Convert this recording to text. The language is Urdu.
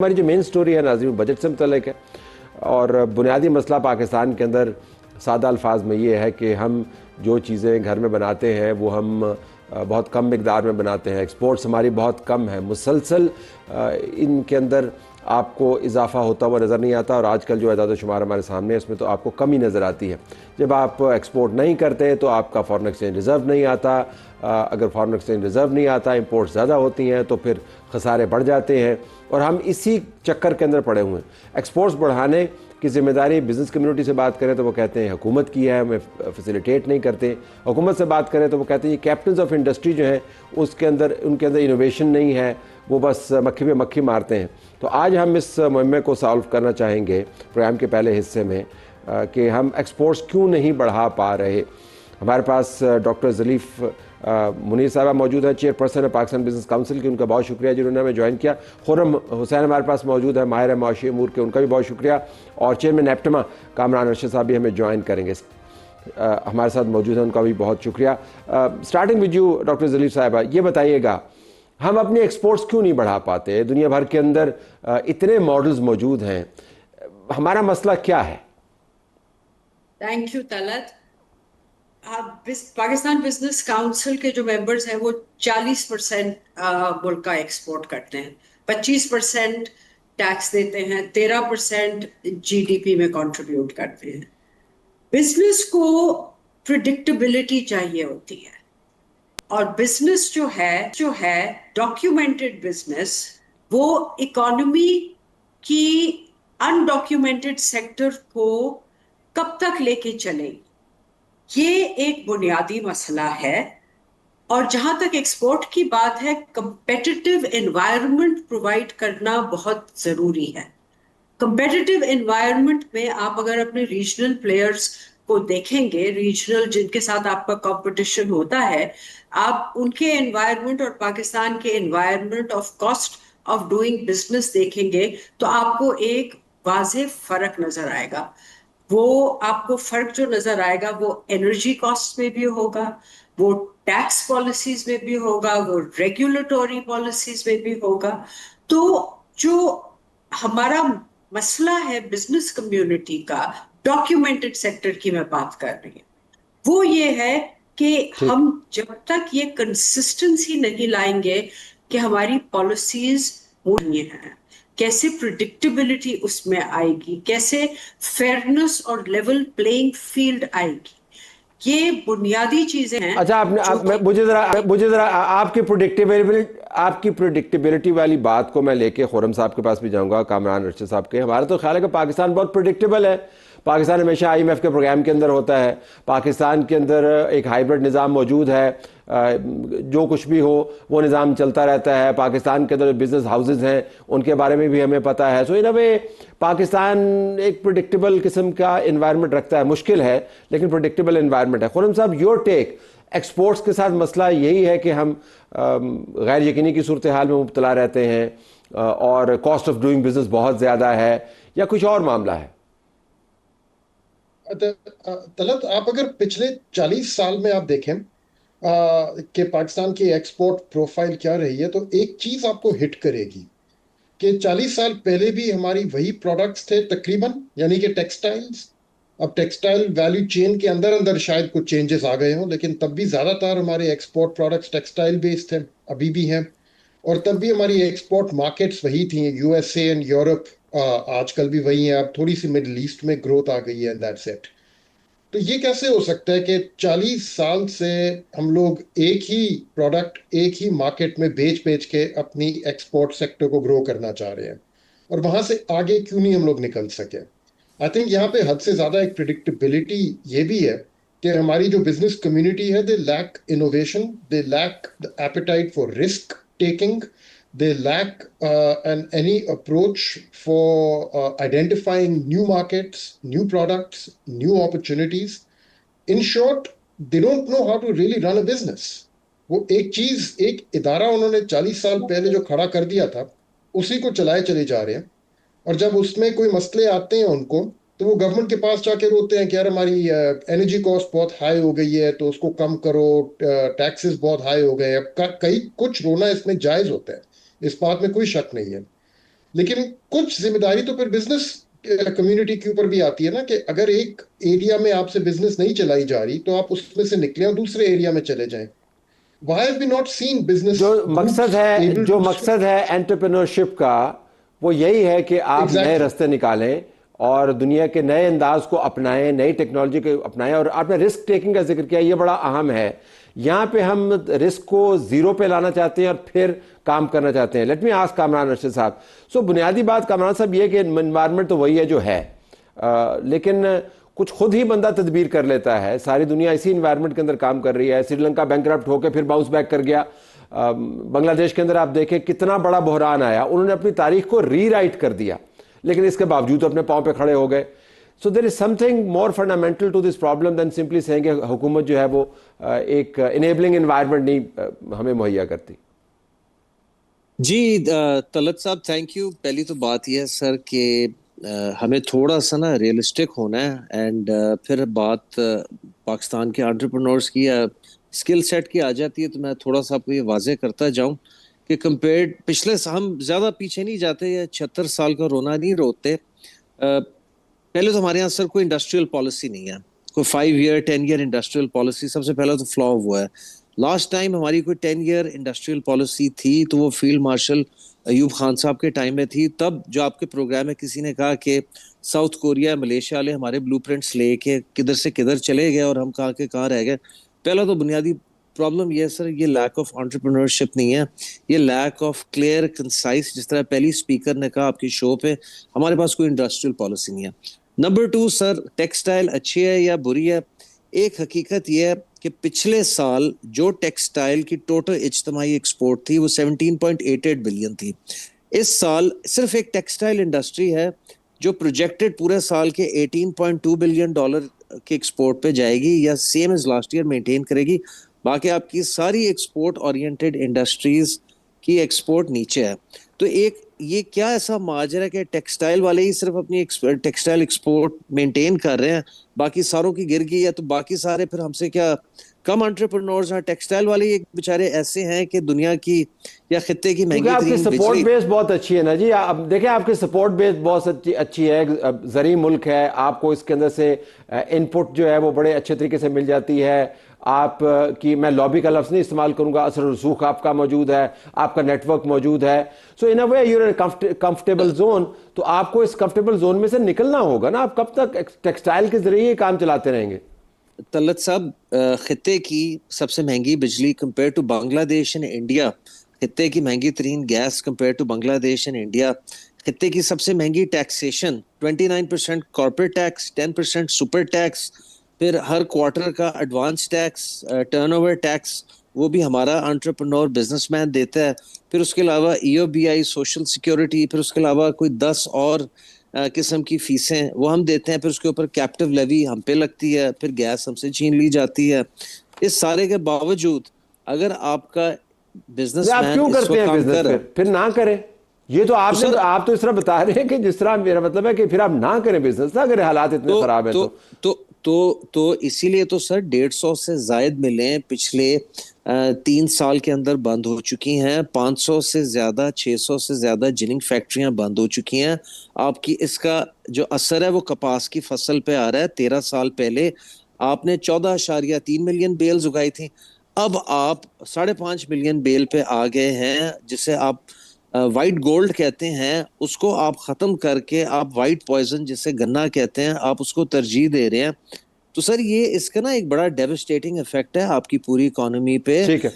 ہماری جو مین سٹوری ہے ناظرین بجٹ سے متعلق ہے، اور بنیادی مسئلہ پاکستان کے اندر سادہ الفاظ میں یہ ہے کہ ہم جو چیزیں گھر میں بناتے ہیں وہ ہم بہت کم مقدار میں بناتے ہیں. ایکسپورٹس ہماری بہت کم ہے، مسلسل ان کے اندر آپ کو اضافہ ہوتا ہوا نظر نہیں آتا. اور آج کل جو اعداد و شمار ہمارے سامنے ہے اس میں تو آپ کو کمی نظر آتی ہے. جب آپ ایکسپورٹ نہیں کرتے تو آپ کا فارن ایکسچینج ریزرو نہیں آتا. اگر فارن ایکسچینج ریزرو نہیں آتا، امپورٹ زیادہ ہوتی ہیں تو پھر خسارے بڑھ جاتے ہیں، اور ہم اسی چکر کے اندر پڑے ہوئے ہیں. ایکسپورٹس بڑھانے کی ذمہ داری بزنس کمیونٹی سے بات کریں تو وہ کہتے ہیں حکومت کی ہے، ہمیں فیسیلیٹیٹ نہیں کرتے. حکومت سے بات کریں تو وہ کہتے ہیں یہ کیپٹنز آف انڈسٹری جو ہیں ان کے اندر انوویشن نہیں ہے، وہ بس مکھی پہ مکھی مارتے ہیں. تو آج ہم اس مہمے کو سالو کرنا چاہیں گے پروگرام کے پہلے حصے میں کہ ہم ایکسپورٹس کیوں نہیں بڑھا پا رہے. ہمارے پاس ڈاکٹر ذلیف منیر صاحبہ موجود ہیں، چیئر پرسن ہے پاکستان بزنس کاؤنسل کی. ان کا بہت شکریہ جنہوں نے ہمیں جوائن کیا. خرم حسین ہمارے پاس موجود ہے، ماہر معاشی امور کے، ان کا بھی بہت شکریہ. اور چیئرمین نیپٹما کامران ارشد صاحب بھی ہمیں جوائن کریں گے، ہمارے ساتھ موجود ہیں، ان کا بھی بہت شکریہ. اسٹارٹنگ ود یو ڈاکٹر ذلیف صاحبہ، یہ بتائیے گا ہم اپنے ایکسپورٹس کیوں نہیں بڑھا پاتے؟ دنیا بھر کے اندر اتنے ماڈلز موجود ہیں، ہمارا مسئلہ کیا ہے؟ Thank you Talat. Pakistan business council کے جو ممبرز ہیں وہ 40% ملک کا ایکسپورٹ کرتے ہیں، 25% ٹیکس دیتے ہیں، 13% جی ڈی پی میں کنٹریبیوٹ کرتے ہیں. بزنس کو پریڈکٹیبلٹی چاہیے ہوتی ہے، اور بزنس جو ہے ڈاکیومنٹڈ بزنس، وہ اکانومی کی انڈاکیومنٹڈ سیکٹر کو کب تک لے کے چلے، یہ ایک بنیادی مسئلہ ہے. اور جہاں تک ایکسپورٹ کی بات ہے، کمپیٹیٹو انوائرمنٹ پرووائڈ کرنا بہت ضروری ہے. کمپیٹیٹو انوائرمنٹ میں آپ اگر اپنے ریجنل پلیئرز کو دیکھیں گے، ریجنل جن کے ساتھ آپ کا کمپٹیشن ہوتا ہے، آپ ان کے انوائرمنٹ اور پاکستان کے environment of cost of doing business دیکھیں گے تو آپ کو ایک واضح فرق نظر آئے گا. وہ آپ کو فرق جو نظر آئے گا وہ انرجی کاسٹ میں بھی ہوگا، وہ ٹیکس پالیسیز میں بھی ہوگا، وہ ریگولیٹوری پالیسیز میں بھی ہوگا. تو جو ہمارا مسئلہ ہے بزنس کمیونٹی کا، ڈاکیومنٹڈ سیکٹر کی میں بات کر رہی ہوں، وہ یہ ہے کہ ٹھیک. ہم جب تک یہ کنسسٹنسی نہیں لائیں گے کہ ہماری پالیسیز ہونی ہیں، کیسے پریڈکٹیبلٹی اس میں آئے گی، کیسے فیئرنس اور لیول پلینگ فیلڈ آئے گی، یہ بنیادی چیزیں ہیں. اچھا، جو مجھے ذرا آپ کی پریڈکٹیبلٹی والی بات کو میں لے کے خرم صاحب کے پاس بھی جاؤں گا، کامران ارشد صاحب کے. ہمارا تو خیال ہے کہ پاکستان بہت پریڈکٹیبل ہے. پاکستان ہمیشہ آئی ایم ایف کے پروگرام کے اندر ہوتا ہے. پاکستان کے اندر ایک ہائیبرڈ نظام موجود ہے، جو کچھ بھی ہو وہ نظام چلتا رہتا ہے. پاکستان کے اندر بزنس ہاؤسز ہیں ان کے بارے میں بھی ہمیں پتہ ہے. سو ان اے وے پاکستان ایک پریڈکٹیبل قسم کا انوائرمنٹ رکھتا ہے. مشکل ہے لیکن پریڈکٹیبل انوائرمنٹ ہے. خرم صاحب، یور ٹیک. ایکسپورٹس کے ساتھ مسئلہ یہی ہے کہ ہم غیر یقینی کی صورتحال میں مبتلا رہتے ہیں، اور کاسٹ آف ڈوئنگ بزنس بہت زیادہ ہے، یا کچھ اور معاملہ ہے؟ طلعت، آپ اگر پچھلے 40 سال میں آپ دیکھیں کہ پاکستان کی ایکسپورٹ پروفائل کیا رہی ہے، تو ایک چیز آپ کو ہٹ کرے گی کہ 40 سال پہلے بھی ہماری وہی پروڈکٹس تھے تقریباً، یعنی کہ ٹیکسٹائلز. اب ٹیکسٹائل ویلیو چین کے اندر شاید کچھ چینجز آ گئے ہوں، لیکن تب بھی زیادہ تر ہمارے ایکسپورٹ پروڈکٹس ٹیکسٹائل بیسڈ تھے، ابھی بھی ہیں. اور تب بھی ہماری ایکسپورٹ مارکیٹس وہی تھیں، U S A and Europe. آج کل بھی وہی ہیں. اب تھوڑی سی مڈل ایسٹ میں گروتھ آ گئی ہے، دیٹس اٹ. تو یہ کیسے ہو سکتا ہے کہ 40 سال سے ہم لوگ ایک ہی پروڈکٹ ایک ہی مارکیٹ میں بیچ کے اپنی ایکسپورٹ سیکٹر کو گرو کرنا چاہ رہے ہیں، اور وہاں سے آگے کیوں نہیں ہم لوگ نکل سکے؟ آئی تھنک یہاں پہ حد سے زیادہ ایک پریڈکٹیبلٹی یہ بھی ہے کہ ہماری جو بزنس کمیونٹی ہے، they lack innovation, they lack the appetite for risk taking, they lack any approach for identifying new markets, new products, new opportunities. In short, they don't know how to really run a business. وہ ایک ادارہ انہوں نے 40 سال پہلے جو کھڑا کر دیا تھا، اسی کو چلائے چلے جا رہے ہیں. اور جب اس میں کوئی مسئلے آتے ہیں ان کو، تو وہ گورنمنٹ کے پاس جا کے روتے ہیں کہ یار ہماری انرجی کاسٹ بہت ہائی ہو گئی ہے تو اس کو کم کرو، ٹیکسز بہت ہائی ہو گئے ہیں. کچھ رونا اس میں جائز ہوتا ہے، اس بات میں کوئی شک نہیں ہے. لیکن کچھ ذمہ داری تو پھر بزنس کمیونٹی کے اوپر بھی آتی ہے نا، کہ اگر ایک ایریا میں آپ سے بزنس نہیں چلائی جا رہی تو آپ اس میں سے نکلیں اور دوسرے ایریا میں چلے جائیں. Why have we not seen business جو groups مقصد able to ہے انٹرپرینورشپ کا وہ یہی ہے کہ آپ نئے exactly راستے نکالیں اور دنیا کے نئے انداز کو اپنائیں، نئی ٹیکنالوجی کو اپنائیں. اور آپ نے رسک ٹیکنگ کا ذکر کیا، یہ بڑا اہم ہے. یہاں پہ ہم رسک کو زیرو پہ لانا چاہتے ہیں اور پھر کام کرنا چاہتے ہیں. Let me ask Kamran Arshad صاحب. سو بنیادی بات کامران صاحب یہ کہ انوائرمنٹ تو وہی ہے جو ہے، لیکن کچھ خود ہی بندہ تدبیر کر لیتا ہے. ساری دنیا اسی انوائرمنٹ کے اندر کام کر رہی ہے. سری لنکا بینکرپٹ ہو کے پھر باؤنس بیک کر گیا. بنگلہ دیش کے اندر آپ دیکھیں کتنا بڑا بحران آیا، انہوں نے اپنی تاریخ کو ری رائٹ کر دیا، لیکن اس کے باوجود اپنے پاؤں پہ کھڑے ہو گئے. So there is something more fundamental to this problem then simply saying کہ حکومت جو ہے وہ ایک انیبلنگ انوائرمنٹ نہیں ہمیں مہیا کرتی. جی طلعت صاحب تھینک یو. پہلی تو بات یہ ہے سر کہ ہمیں تھوڑا سا نا ریئلسٹک ہونا ہے، اینڈ پھر بات پاکستان کے انٹرپرنورز کی یا اسکل سیٹ کی آ جاتی ہے تو میں تھوڑا سا آپ کو یہ واضح کرتا جاؤں کہ کمپیئرڈ پچھلے ہم زیادہ پیچھے نہیں جاتے یا 76 سال کا رونا نہیں روتے. پہلے تو ہمارے یہاں سر کوئی انڈسٹریل پالیسی نہیں ہے، کوئی 5 ایئر 10 ایئر انڈسٹریل پالیسی سب سے پہلا تو فلا ہوا ہے. لاسٹ ٹائم ہماری کوئی 10 ایئر انڈسٹریل پالیسی تھی تو وہ فیلڈ مارشل ایوب خان صاحب کے ٹائم میں تھی. تب جو آپ کے پروگرام میں کسی نے کہا کہ ساؤتھ کوریا ملیشیا والے ہمارے بلو پرنٹس لے کے کدھر سے کدھر چلے گئے اور ہم کہاں کے کہاں رہ گئے. پہلا تو بنیادی پرابلم یہ ہے سر، یہ لیک آف انٹرپرینورشپ نہیں ہے، یہ لیک آف کلیئر کنسائز، جس طرح پہلی اسپیکر نے کہا آپ کی شو پہ، ہمارے پاس کوئی انڈسٹریل پالیسی نہیں ہے. نمبر 2 سر، ٹیکسٹائل اچھی ہے یا بری ہے؟ ایک حقیقت یہ ہے کہ پچھلے سال جو ٹیکسٹائل کی ٹوٹل اجتماعی ایکسپورٹ تھی وہ 17.88 بلین تھی. اس سال صرف ایک ٹیکسٹائل انڈسٹری ہے جو پروجیکٹڈ پورے سال کے 18.2 بلین ڈالر کے ایکسپورٹ پہ جائے گی یا same as last year maintain کرے گی. باقی آپ کی ساری ایکسپورٹ اورینٹڈ انڈسٹریز کی ایکسپورٹ نیچے ہے. تو ایک یہ کیا ایسا ماجرا ہے کہ ٹیکسٹائل والے ہی صرف اپنی ٹیکسٹائل ایکسپورٹ مینٹین کر رہے ہیں، باقی ساروں کی گر گئی ہے، تو باقی سارے پھر ہم سے کیا کم انٹرپرنورز ہیں؟ ٹیکسٹائل والے ایک بیچارے ایسے ہیں کہ دنیا کی یا خطے کی مہنگی آپ کی ترین سپورٹ بجلی. بیس بہت اچھی ہے نا جی. اب دیکھیں آپ کی سپورٹ بیس بہت اچھی ہے، زرعی ملک ہے، آپ کو اس کے اندر سے ان پٹ جو ہے وہ بڑے اچھے طریقے سے مل جاتی ہے. آپ کی میں لابی کا لفظ نہیں استعمال کروں گا، اثر و رسوخ آپ کا موجود ہے، آپ کا نیٹ ورک موجود ہے. So in a way you are comfortable zone. تو آپ کو اس کمفرٹیبل زون میں سے نکلنا ہوگا نا. آپ کب تک ٹیکسٹائل کے ذریعے کام چلاتے رہیں گے؟ طلعت صاحب خطے کی سب سے مہنگی بجلی compare to Bangladesh and India, خطے کی مہنگی ترین gas compare to Bangladesh and India, خطے کی سب سے مہنگی taxation 29% corporate tax, 10% super tax, پھر ہر کوارٹر کا advance tax, turnover tax وہ بھی ہمارا انٹرپرنور بزنس مین دیتا ہے. پھر اس کے علاوہ ای او بی آئی، سوشل سیکیورٹی، پھر اس کے علاوہ کوئی 10 اور قسم کی فیسیں وہ ہم دیتے ہیں. پھر اس کے اوپر کیپٹو لیوی ہم پہ لگتی ہے، پھر گیس ہم سے چھین لی جاتی ہے. اس سارے کے باوجود اگر آپ کا بزنس آپ مین کیوں اس کرتے وقت ہیں کام کر بزنس؟ پھر نہ کریں. یہ تو آپ تو اس طرح بتا رہے ہیں کہ جس طرح میرا مطلب ہے کہ پھر آپ نہ کریں بزنس، نہ کریں، حالات اتنے خراب ہیں تو اسی لیے تو سر 150 سے زائد ملیں پچھلے 3 سال کے اندر بند ہو چکی ہیں. 500 سے زیادہ 600 سے زیادہ جننگ فیکٹریاں بند ہو چکی ہیں. آپ کی اس کا جو اثر ہے وہ کپاس کی فصل پہ آ رہا ہے. 13 سال پہلے آپ نے 14.3 ملین بیلز اگائی تھی، اب آپ 5.5 ملین بیل پہ آ گئے ہیں، جسے آپ وائٹ گولڈ کہتے ہیں. اس کو آپ ختم کر کے آپ وائٹ پوائزن جسے گنا کہتے ہیں آپ اس کو ترجیح دے رہے ہیں. تو سر یہ اس کا نا ایک بڑا ڈیوسٹیٹنگ افیکٹ ہے آپ کی پوری اکانومی پہ. ٹھیک ہے.